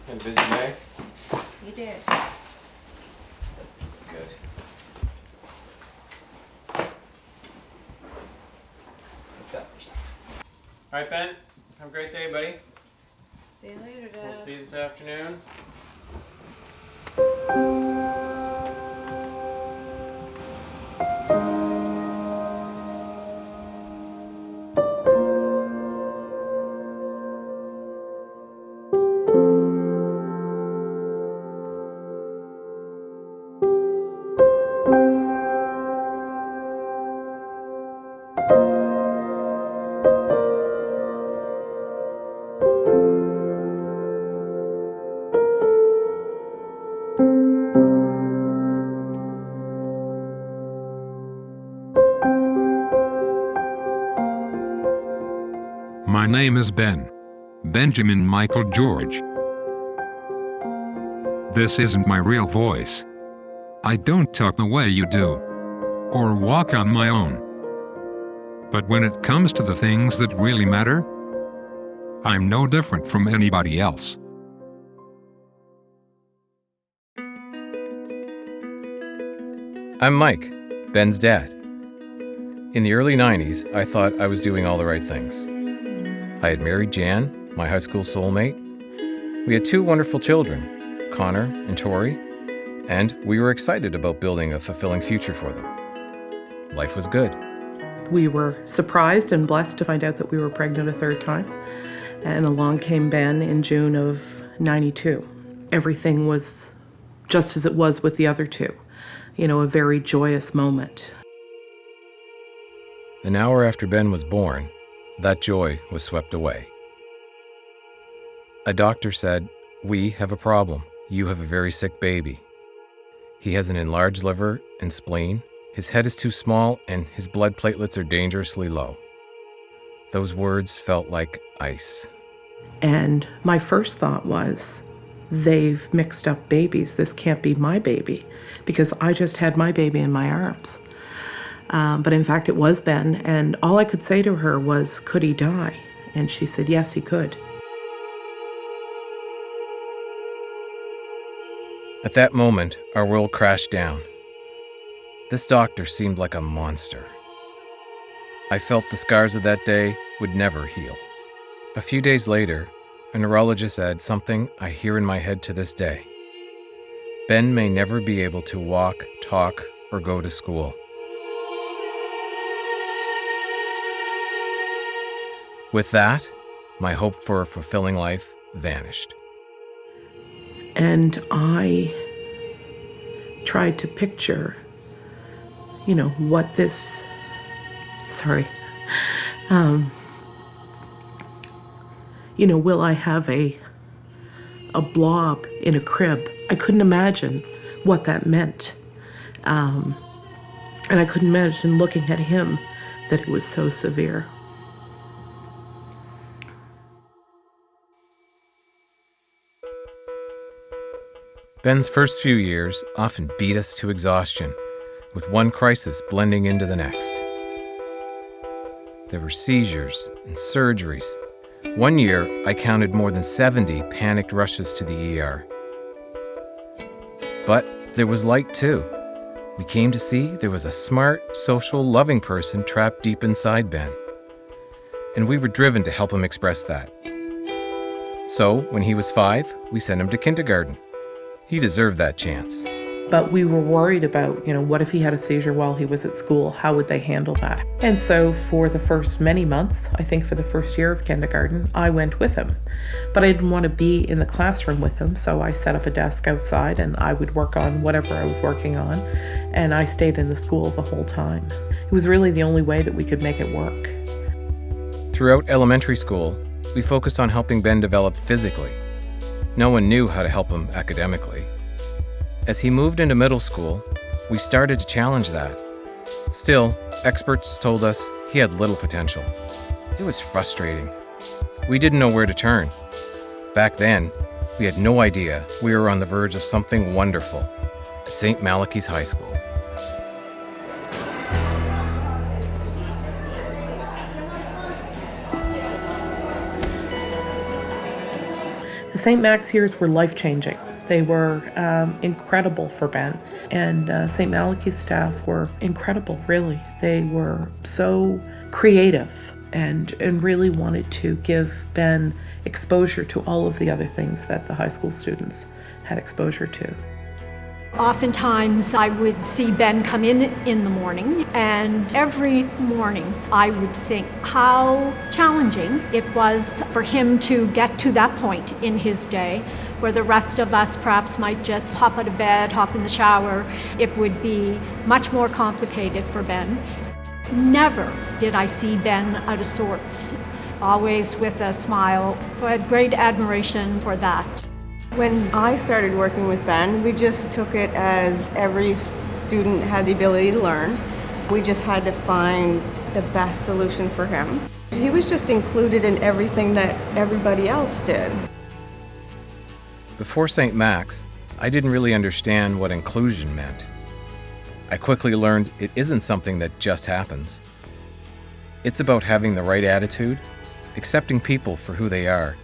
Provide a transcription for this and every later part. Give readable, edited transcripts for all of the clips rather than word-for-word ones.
Had a busy day? You did. Good. All right, Ben. Have a great day, buddy. See you later, Dad. We'll see you this afternoon. My name is Ben. Benjamin Michael George. This isn't my real voice. I don't talk the way you do, or walk on my own. But when it comes to the things that really matter, I'm no different from anybody else. I'm Mike, Ben's dad. In the early 90s, I thought I was doing all the right things. I had married Jan, my high school soulmate. We had 2 wonderful children, Connor and Tori, and we were excited about building a fulfilling future for them. Life was good. We were surprised and blessed to find out that we were pregnant a 3rd time. And along came Ben in June of '92. Everything was just as it was with the other 2. You know, a very joyous moment. An hour after Ben was born, that joy was swept away. A doctor said, "We have a problem. You have a very sick baby. He has an enlarged liver and spleen. His head is too small and his blood platelets are dangerously low." Those words felt like ice. And my first thought was, they've mixed up babies. This can't be my baby, because I just had my baby in my arms. But in fact, it was Ben, and all I could say to her was, could he die? And she said, yes, he could. At that moment, our world crashed down. This doctor seemed like a monster. I felt the scars of that day would never heal. A few days later, a neurologist said something I hear in my head to this day. Ben may never be able to walk, talk, or go to school. With that, my hope for a fulfilling life vanished. And I tried to picture, what this, will I have a blob in a crib? I couldn't imagine what that meant. And I couldn't imagine looking at him that it was so severe. Ben's first few years often beat us to exhaustion, with one crisis blending into the next. There were seizures and surgeries. One year, I counted more than 70 panicked rushes to the ER. But there was light too. We came to see there was a smart, social, loving person trapped deep inside Ben. And we were driven to help him express that. So, when he was 5, we sent him to kindergarten. He deserved that chance. But we were worried about, what if he had a seizure while he was at school? How would they handle that? And so for the first many months, I think for the first year of kindergarten, I went with him. But I didn't want to be in the classroom with him, so I set up a desk outside and I would work on whatever I was working on. And I stayed in the school the whole time. It was really the only way that we could make it work. Throughout elementary school, we focused on helping Ben develop physically. No one knew how to help him academically. As he moved into middle school, we started to challenge that. Still, experts told us he had little potential. It was frustrating. We didn't know where to turn. Back then, we had no idea we were on the verge of something wonderful at St. Malachy's High School. The St. Max years were life-changing. They were incredible for Ben. And St. Malachy's staff were incredible, really. They were so creative and really wanted to give Ben exposure to all of the other things that the high school students had exposure to. Oftentimes I would see Ben come in the morning, and every morning I would think how challenging it was for him to get to that point in his day where the rest of us perhaps might just hop out of bed, hop in the shower. It would be much more complicated for Ben. Never did I see Ben out of sorts, always with a smile, so I had great admiration for that. When I started working with Ben, we just took it as every student had the ability to learn. We just had to find the best solution for him. He was just included in everything that everybody else did. Before St. Max, I didn't really understand what inclusion meant. I quickly learned it isn't something that just happens. It's about having the right attitude, accepting people for who they are,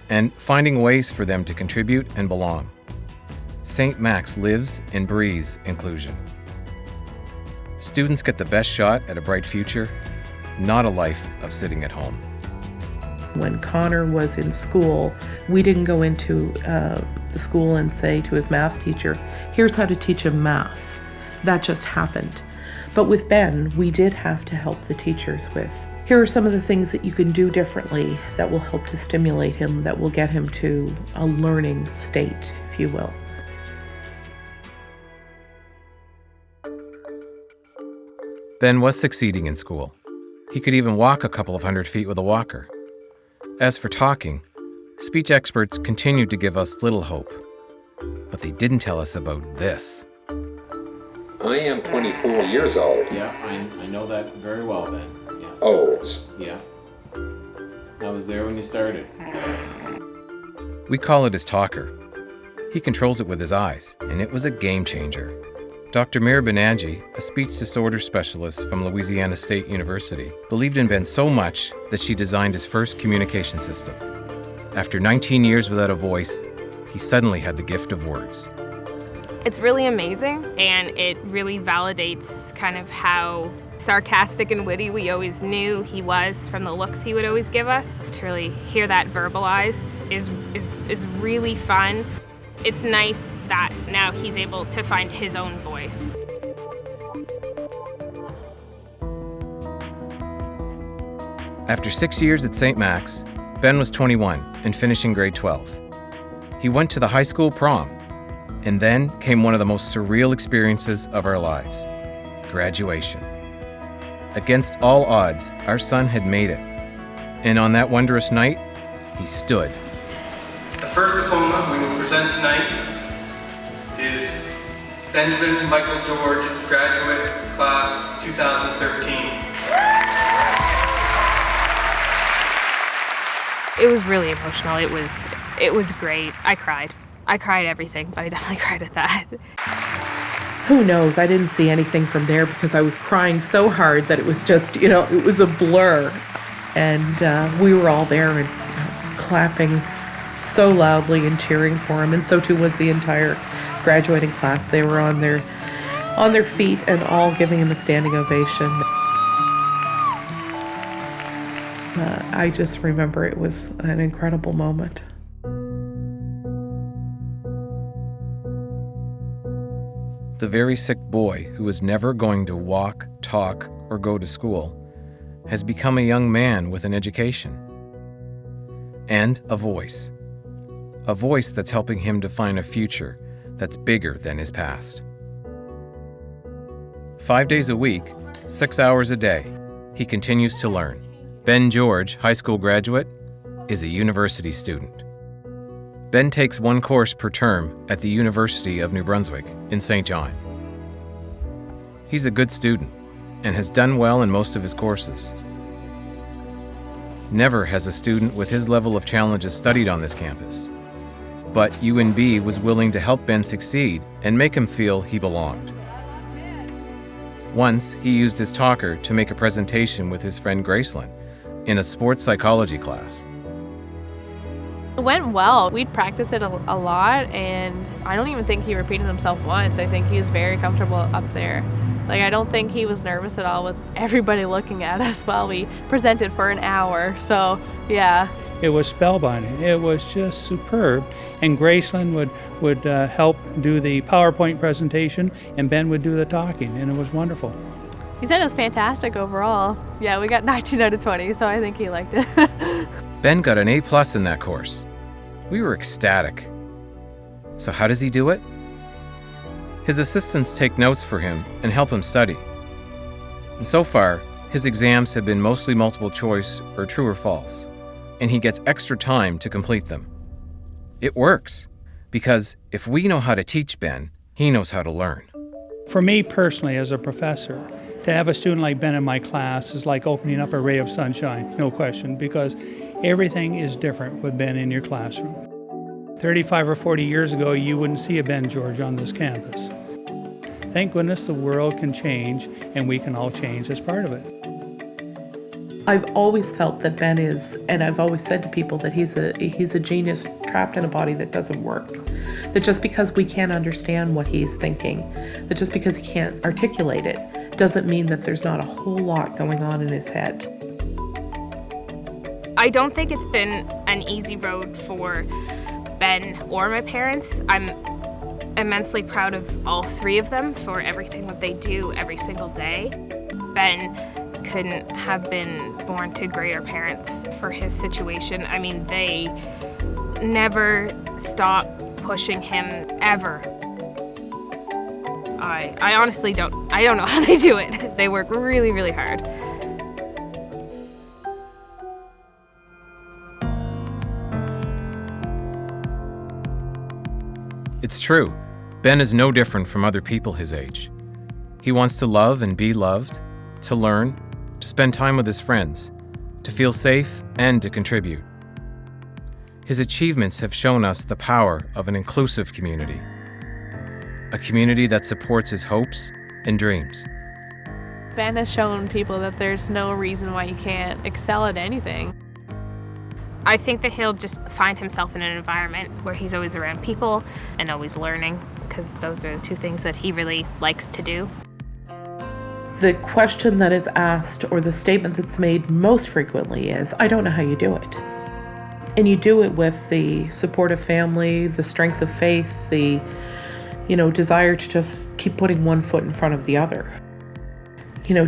and finding ways for them to contribute and belong. St. Max lives and breathes inclusion. Students get the best shot at a bright future, not a life of sitting at home. When Connor was in school, we didn't go into the school and say to his math teacher, here's how to teach him math. That just happened. But with Ben, we did have to help the teachers with, here are some of the things that you can do differently that will help to stimulate him, that will get him to a learning state, if you will. Ben was succeeding in school. He could even walk a couple of 100 feet with a walker. As for talking, speech experts continued to give us little hope. But they didn't tell us about this. I am 24 years old. Yeah, I know that very well, Ben. Yeah. Old. Yeah. I was there when you started. We call it his talker. He controls it with his eyes, and it was a game changer. Dr. Mira Banerjee, a speech disorder specialist from Louisiana State University, believed in Ben so much that she designed his first communication system. After 19 years without a voice, he suddenly had the gift of words. It's really amazing, and it really validates kind of how sarcastic and witty we always knew he was from the looks he would always give us. To really hear that verbalized is really fun. It's nice that now he's able to find his own voice. After 6 years at St. Max, Ben was 21 and finishing grade 12. He went to the high school prom, and then came one of the most surreal experiences of our lives, graduation. Against all odds, our son had made it. And on that wondrous night, he stood. The first diploma we will present tonight is Benjamin Michael George, graduate class 2013. It was really emotional. It was great. I cried everything, but I definitely cried at that. Who knows? I didn't see anything from there because I was crying so hard that it was just, it was a blur. And we were all there and clapping so loudly and cheering for him, and so too was the entire graduating class. They were on their feet and all giving him a standing ovation. I just remember it was an incredible moment. The very sick boy who was never going to walk, talk, or go to school has become a young man with an education and a voice. A voice that's helping him define a future that's bigger than his past. 5 days a week, 6 hours a day, he continues to learn. Ben George, high school graduate, is a university student. Ben takes one course per term at the University of New Brunswick in St. John. He's a good student and has done well in most of his courses. Never has a student with his level of challenges studied on this campus, but UNB was willing to help Ben succeed and make him feel he belonged. Once, he used his talker to make a presentation with his friend Gracelyn in a sports psychology class. It went well. We'd practice it a lot, and I don't even think he repeated himself once. I think he was very comfortable up there. Like, I don't think he was nervous at all with everybody looking at us while we presented for an hour. So, yeah. It was spellbinding. It was just superb. And Graceland would help do the PowerPoint presentation, and Ben would do the talking, and it was wonderful. He said it was fantastic overall. Yeah, we got 19 out of 20, so I think he liked it. Ben got an A+ in that course. We were ecstatic. So how does he do it? His assistants take notes for him and help him study. And so far, his exams have been mostly multiple choice or true or false, and he gets extra time to complete them. It works, because if we know how to teach Ben, he knows how to learn. For me personally, as a professor, to have a student like Ben in my class is like opening up a ray of sunshine, no question, because everything is different with Ben in your classroom. 35 or 40 years ago, you wouldn't see a Ben George on this campus. Thank goodness the world can change, and we can all change as part of it. I've always felt that Ben is, and I've always said to people that he's a genius trapped in a body that doesn't work. That just because we can't understand what he's thinking, that just because he can't articulate it, doesn't mean that there's not a whole lot going on in his head. I don't think it's been an easy road for Ben or my parents. I'm immensely proud of all three of them for everything that they do every single day. Ben couldn't have been born to greater parents for his situation. I mean, they never stop pushing him, ever. I honestly don't know how they do it. They work really, really hard. It's true. Ben is no different from other people his age. He wants to love and be loved, to learn, to spend time with his friends, to feel safe, and to contribute. His achievements have shown us the power of an inclusive community, a community that supports his hopes and dreams. Ben has shown people that there's no reason why you can't excel at anything. I think that he'll just find himself in an environment where he's always around people and always learning, because those are the two things that he really likes to do. The question that is asked, or the statement that's made most frequently, is, I don't know how you do it. And you do it with the support of family, the strength of faith, the desire to just keep putting one foot in front of the other.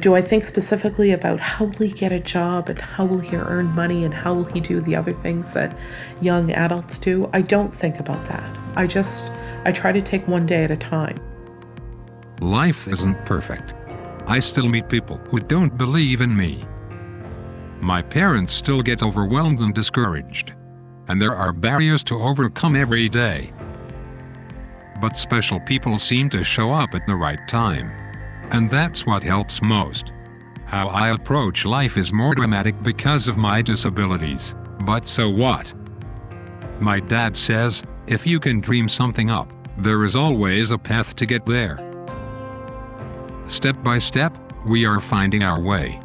Do I think specifically about how will he get a job and how will he earn money and how will he do the other things that young adults do? I don't think about that. I try to take one day at a time. Life isn't perfect. I still meet people who don't believe in me. My parents still get overwhelmed and discouraged, and there are barriers to overcome every day. But special people seem to show up at the right time. And that's what helps most. How I approach life is more dramatic because of my disabilities, but so what? My dad says, if you can dream something up, there is always a path to get there. Step by step, we are finding our way.